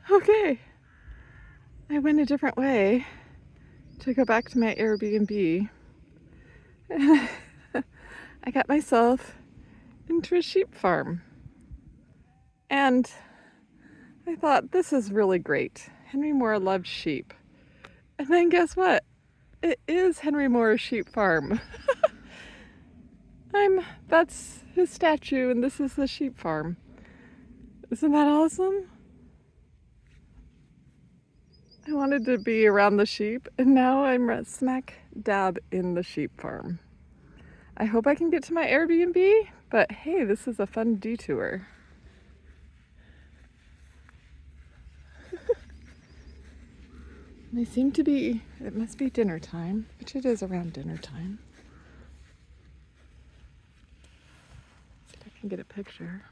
Okay, I went a different way to go back to my Airbnb. And I got myself into a sheep farm. And I thought, this is really great. Henry Moore loved sheep. And then guess what? It is Henry Moore's sheep farm. That's his statue and this is the sheep farm. Isn't that awesome? I wanted to be around the sheep and now I'm smack dab in the sheep farm. I hope I can get to my Airbnb, but hey, this is a fun detour. They seem to be, it must be dinner time, which it is around dinner time. See if I can get a picture.